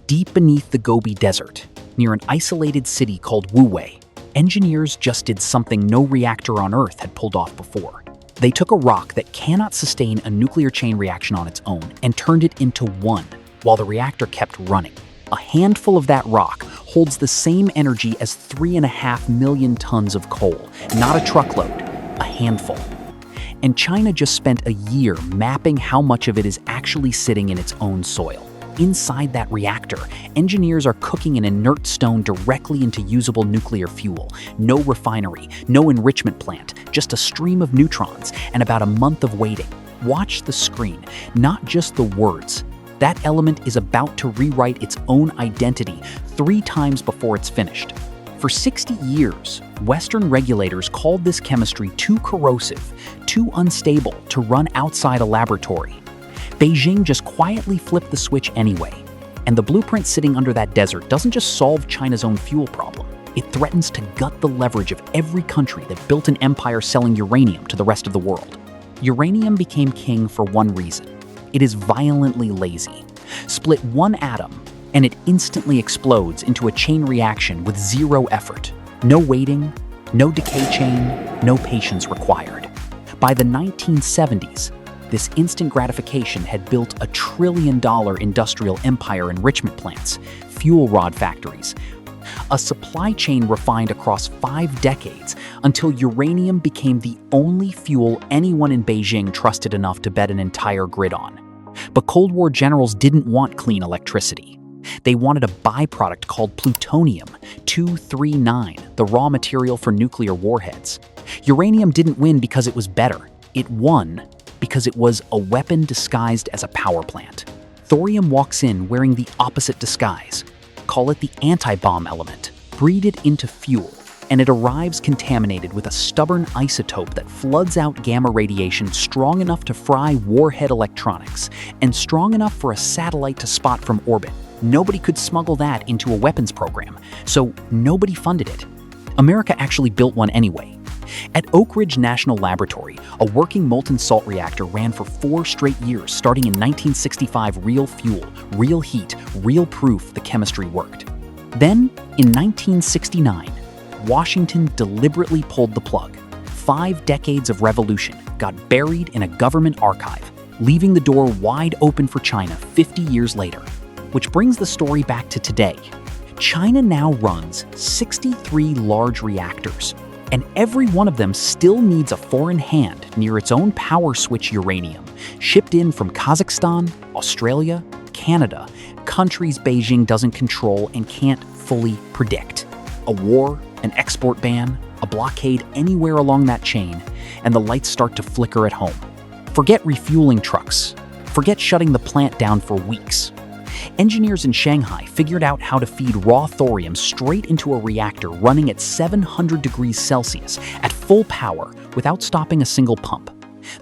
Deep beneath the Gobi Desert, near an isolated city called Wuwei, engineers just did something no reactor on Earth had pulled off before. They took a rock that cannot sustain a nuclear chain reaction on its own and turned it into one, while the reactor kept running. A handful of that rock holds the same energy as 3.5 million tons of coal, not a truckload, a handful. And China just spent a year mapping how much of it is actually sitting in its own soil. Inside that reactor, engineers are cooking an inert stone directly into usable nuclear fuel. No refinery, no enrichment plant, just a stream of neutrons and about a month of waiting. Watch the screen, not just the words. That element is about to rewrite its own identity 3 times before it's finished. For 60 years, Western regulators called this chemistry too corrosive, too unstable to run outside a laboratory. Beijing just quietly flipped the switch anyway. And the blueprint sitting under that desert doesn't just solve China's own fuel problem. It threatens to gut the leverage of every country that built an empire selling uranium to the rest of the world. Uranium became king for one reason. It is violently lazy. Split one atom, and it instantly explodes into a chain reaction with zero effort. No waiting, no decay chain, no patience required. By the 1970s, this instant gratification had built a $1 trillion industrial empire enrichment plants, fuel rod factories, a supply chain refined across 5 decades until uranium became the only fuel anyone in Beijing trusted enough to bet an entire grid on. But Cold War generals didn't want clean electricity. They wanted a byproduct called plutonium-239, the raw material for nuclear warheads. Uranium didn't win because it was better. It won because it was a weapon disguised as a power plant. Thorium walks in wearing the opposite disguise. Call it the anti-bomb element. Breed it into fuel, and it arrives contaminated with a stubborn isotope that floods out gamma radiation strong enough to fry warhead electronics, and strong enough for a satellite to spot from orbit. Nobody could smuggle that into a weapons program, so nobody funded it. America actually built one anyway. At Oak Ridge National Laboratory, a working molten salt reactor ran for 4 straight years, starting in 1965. Real fuel, real heat, real proof the chemistry worked. Then, in 1969, Washington deliberately pulled the plug. 5 decades of revolution got buried in a government archive, leaving the door wide open for China 50 years later. Which brings the story back to today. China now runs 63 large reactors, and every one of them still needs a foreign hand near its own power switch uranium, shipped in from Kazakhstan, Australia, Canada, countries Beijing doesn't control and can't fully predict. A war, an export ban, a blockade anywhere along that chain, and the lights start to flicker at home. Forget refueling trucks. Forget shutting the plant down for weeks. Engineers in Shanghai figured out how to feed raw thorium straight into a reactor running at 700 degrees Celsius at full power without stopping a single pump.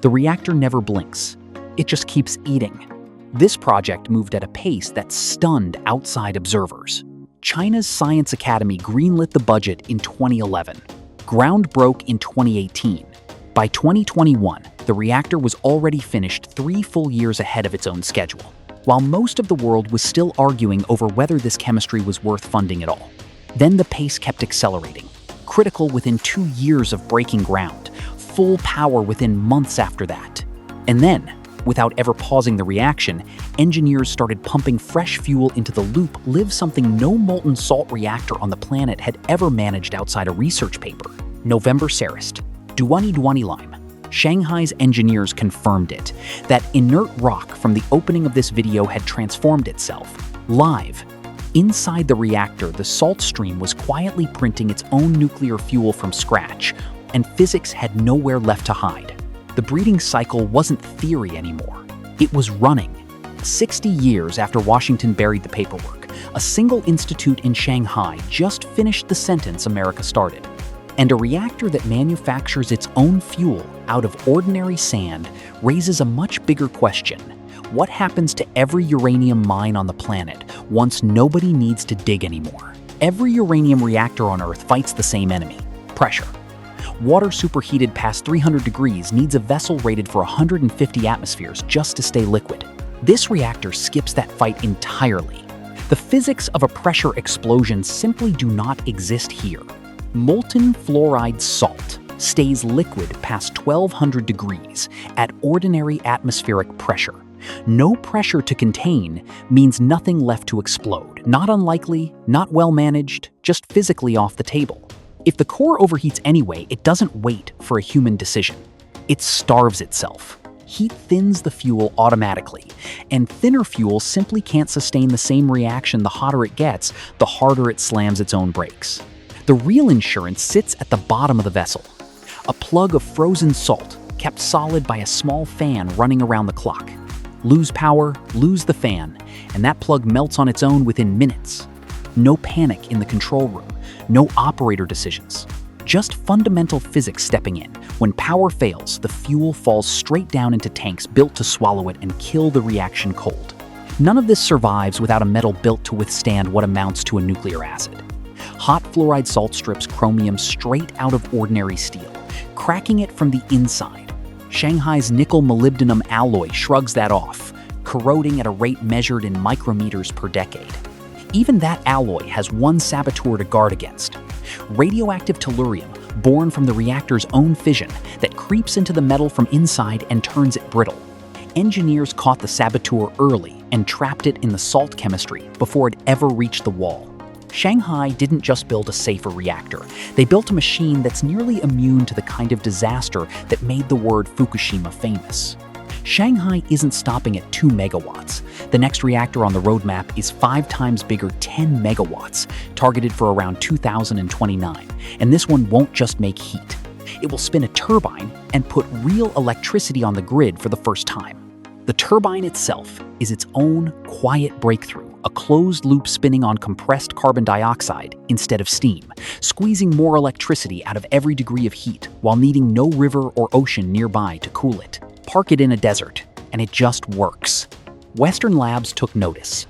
The reactor never blinks. It just keeps eating. This project moved at a pace that stunned outside observers. China's Science Academy greenlit the budget in 2011. Ground broke in 2018. By 2021, the reactor was already finished 3 full years ahead of its own schedule, while most of the world was still arguing over whether this chemistry was worth funding at all. Then the pace kept accelerating. Critical within 2 years of breaking ground, full power within months after that. And then, without ever pausing the reaction, engineers started pumping fresh fuel into the loop, something no molten salt reactor on the planet had ever managed outside a research paper. November Sarist, Duani Lime. Shanghai's engineers confirmed it. That inert rock from the opening of this video had transformed itself. Live. Inside the reactor, the salt stream was quietly printing its own nuclear fuel from scratch, and physics had nowhere left to hide. The breeding cycle wasn't theory anymore. It was running. 60 years after Washington buried the paperwork, a single institute in Shanghai just finished the sentence America started. And a reactor that manufactures its own fuel out of ordinary sand raises a much bigger question. What happens to every uranium mine on the planet once nobody needs to dig anymore? Every uranium reactor on Earth fights the same enemy: pressure. Water superheated past 300 degrees needs a vessel rated for 150 atmospheres just to stay liquid. This reactor skips that fight entirely. The physics of a pressure explosion simply do not exist here. Molten fluoride salt stays liquid past 1200 degrees at ordinary atmospheric pressure. No pressure to contain means nothing left to explode. Not unlikely, not well managed, just physically off the table. If the core overheats anyway, it doesn't wait for a human decision. It starves itself. Heat thins the fuel automatically, and thinner fuel simply can't sustain the same reaction. The hotter it gets, the harder it slams its own brakes. The real insurance sits at the bottom of the vessel. A plug of frozen salt, kept solid by a small fan running around the clock. Lose power, lose the fan, and that plug melts on its own within minutes. No panic in the control room, no operator decisions. Just fundamental physics stepping in. When power fails, the fuel falls straight down into tanks built to swallow it and kill the reaction cold. None of this survives without a metal built to withstand what amounts to a nuclear acid. Hot fluoride salt strips chromium straight out of ordinary steel, cracking it from the inside. Shanghai's nickel molybdenum alloy shrugs that off, corroding at a rate measured in micrometers per decade. Even that alloy has one saboteur to guard against: radioactive tellurium, born from the reactor's own fission, that creeps into the metal from inside and turns it brittle. Engineers caught the saboteur early and trapped it in the salt chemistry before it ever reached the wall. Shanghai didn't just build a safer reactor. They built a machine that's nearly immune to the kind of disaster that made the word Fukushima famous. Shanghai isn't stopping at 2 megawatts. The next reactor on the roadmap is 5 times bigger, 10 megawatts, targeted for around 2029. And this one won't just make heat. It will spin a turbine and put real electricity on the grid for the first time. The turbine itself is its own quiet breakthrough, a closed loop spinning on compressed carbon dioxide instead of steam, squeezing more electricity out of every degree of heat while needing no river or ocean nearby to cool it. Park it in a desert, and it just works. Western labs took notice.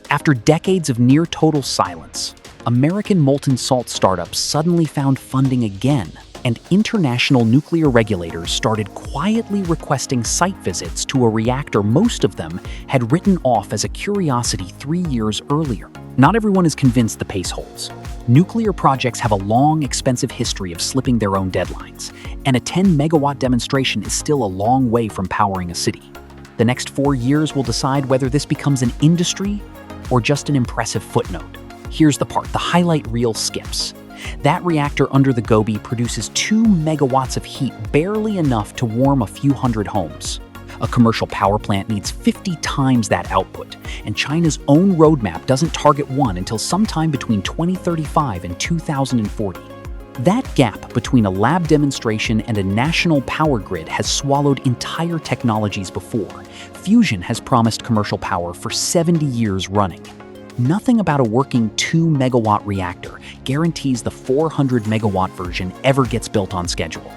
After decades of near-total silence, American molten salt startups suddenly found funding again, and international nuclear regulators started quietly requesting site visits to a reactor most of them had written off as a curiosity 3 years earlier. Not everyone is convinced the pace holds. Nuclear projects have a long, expensive history of slipping their own deadlines, and a 10-megawatt demonstration is still a long way from powering a city. The next 4 years will decide whether this becomes an industry or just an impressive footnote. Here's the part the highlight reel skips. That reactor under the Gobi produces 2 megawatts of heat, barely enough to warm a few hundred homes. A commercial power plant needs 50 times that output, and China's own roadmap doesn't target one until sometime between 2035 and 2040. That gap between a lab demonstration and a national power grid has swallowed entire technologies before. Fusion has promised commercial power for 70 years running. Nothing about a working 2-megawatt reactor guarantees the 400-megawatt version ever gets built on schedule.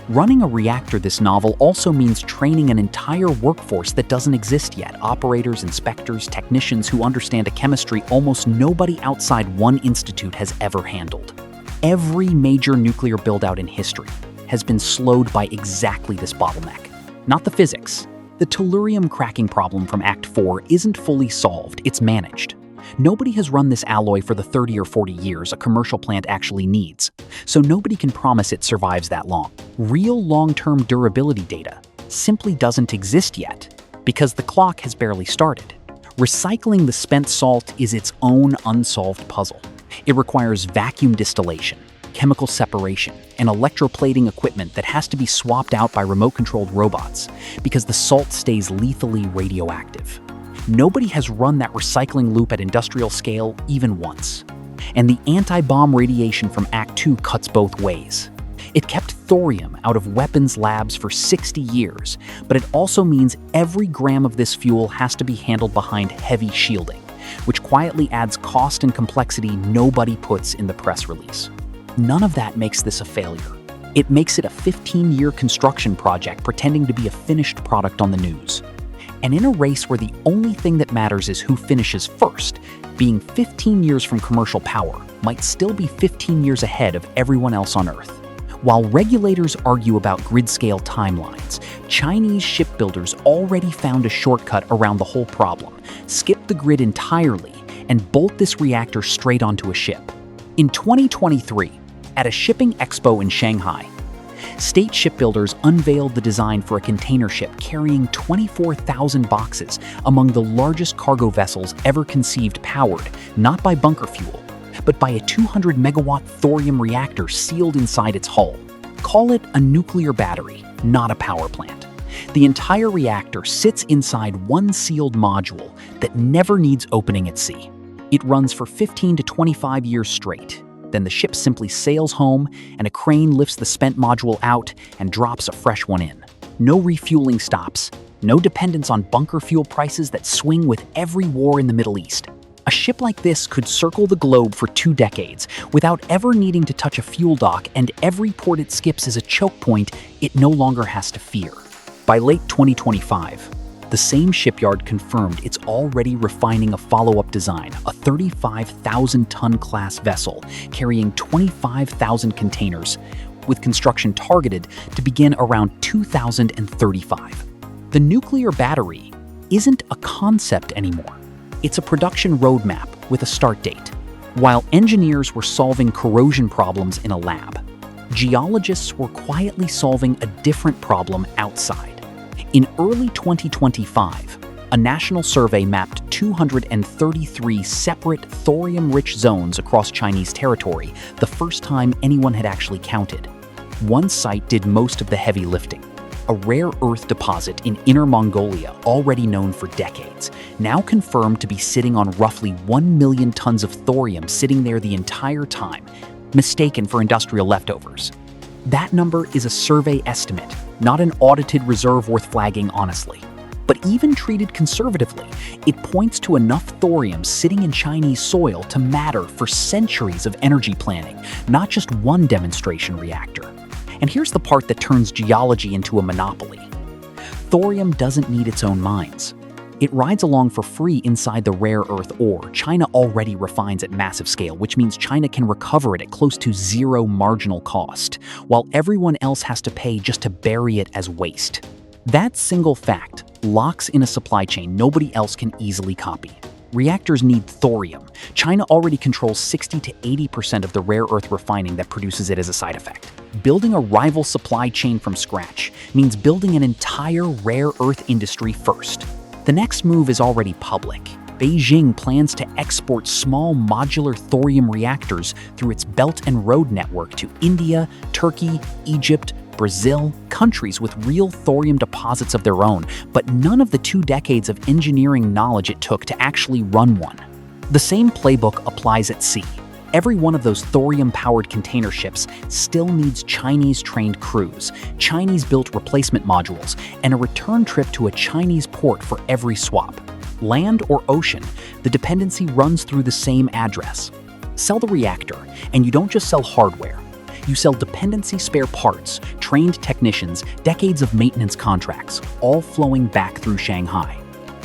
Running a reactor this novel also means training an entire workforce that doesn't exist yet: operators, inspectors, technicians who understand a chemistry almost nobody outside one institute has ever handled. Every major nuclear build-out in history has been slowed by exactly this bottleneck. Not the physics. The tellurium cracking problem from Act 4 isn't fully solved, it's managed. Nobody has run this alloy for the 30 or 40 years a commercial plant actually needs, so nobody can promise it survives that long. Real long-term durability data simply doesn't exist yet, because the clock has barely started. Recycling the spent salt is its own unsolved puzzle. It requires vacuum distillation, chemical separation, and electroplating equipment that has to be swapped out by remote-controlled robots, because the salt stays lethally radioactive. Nobody has run that recycling loop at industrial scale even once. And the anti-bomb radiation from Act 2 cuts both ways. It kept thorium out of weapons labs for 60 years, but it also means every gram of this fuel has to be handled behind heavy shielding, which quietly adds cost and complexity nobody puts in the press release. None of that makes this a failure. It makes it a 15-year construction project pretending to be a finished product on the news. And in a race where the only thing that matters is who finishes first, being 15 years from commercial power might still be 15 years ahead of everyone else on Earth. While regulators argue about grid-scale timelines, Chinese shipbuilders already found a shortcut around the whole problem: skip the grid entirely and bolt this reactor straight onto a ship. In 2023, at a shipping expo in Shanghai, state shipbuilders unveiled the design for a container ship carrying 24,000 boxes, among the largest cargo vessels ever conceived, powered not by bunker fuel, but by a 200-megawatt thorium reactor sealed inside its hull. Call it a nuclear battery, not a power plant. The entire reactor sits inside one sealed module that never needs opening at sea. It runs for 15 to 25 years straight. Then the ship simply sails home, and a crane lifts the spent module out and drops a fresh one in. No refueling stops, no dependence on bunker fuel prices that swing with every war in the Middle East. A ship like this could circle the globe for 2 decades without ever needing to touch a fuel dock, and every port it skips is a choke point it no longer has to fear. By late 2025, the same shipyard confirmed it's already refining a follow-up design, a 35,000-ton class vessel carrying 25,000 containers, with construction targeted to begin around 2035. The nuclear battery isn't a concept anymore. It's a production roadmap with a start date. While engineers were solving corrosion problems in a lab, geologists were quietly solving a different problem outside. In early 2025, a national survey mapped 233 separate thorium-rich zones across Chinese territory, the first time anyone had actually counted. One site did most of the heavy lifting. A rare earth deposit in Inner Mongolia, already known for decades, now confirmed to be sitting on roughly 1 million tons of thorium sitting there the entire time, mistaken for industrial leftovers. That number is a survey estimate, not an audited reserve worth flagging honestly. But even treated conservatively, it points to enough thorium sitting in Chinese soil to matter for centuries of energy planning, not just one demonstration reactor. And here's the part that turns geology into a monopoly. Thorium doesn't need its own mines. It rides along for free inside the rare earth ore China already refines at massive scale, which means China can recover it at close to zero marginal cost, while everyone else has to pay just to bury it as waste. That single fact locks in a supply chain nobody else can easily copy. Reactors need thorium. China already controls 60 to 80% of the rare earth refining that produces it as a side effect. Building a rival supply chain from scratch means building an entire rare earth industry first. The next move is already public. Beijing plans to export small modular thorium reactors through its Belt and Road network to India, Turkey, Egypt, Brazil, countries with real thorium deposits of their own, but none of the 2 decades of engineering knowledge it took to actually run one. The same playbook applies at sea. Every one of those thorium-powered container ships still needs Chinese-trained crews, Chinese-built replacement modules, and a return trip to a Chinese port for every swap. Land or ocean, the dependency runs through the same address. Sell the reactor, and you don't just sell hardware. You sell dependency spare parts, trained technicians, decades of maintenance contracts, all flowing back through Shanghai.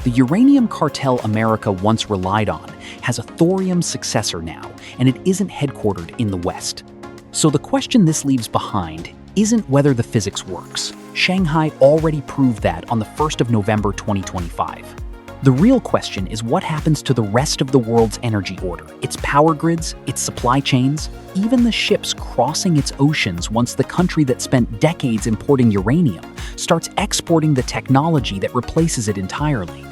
The uranium cartel America once relied on has a thorium successor now, and it isn't headquartered in the West. So the question this leaves behind isn't whether the physics works. Shanghai already proved that on the 1st of November 2025. The real question is what happens to the rest of the world's energy order, its power grids, its supply chains, even the ships crossing its oceans once the country that spent decades importing uranium starts exporting the technology that replaces it entirely.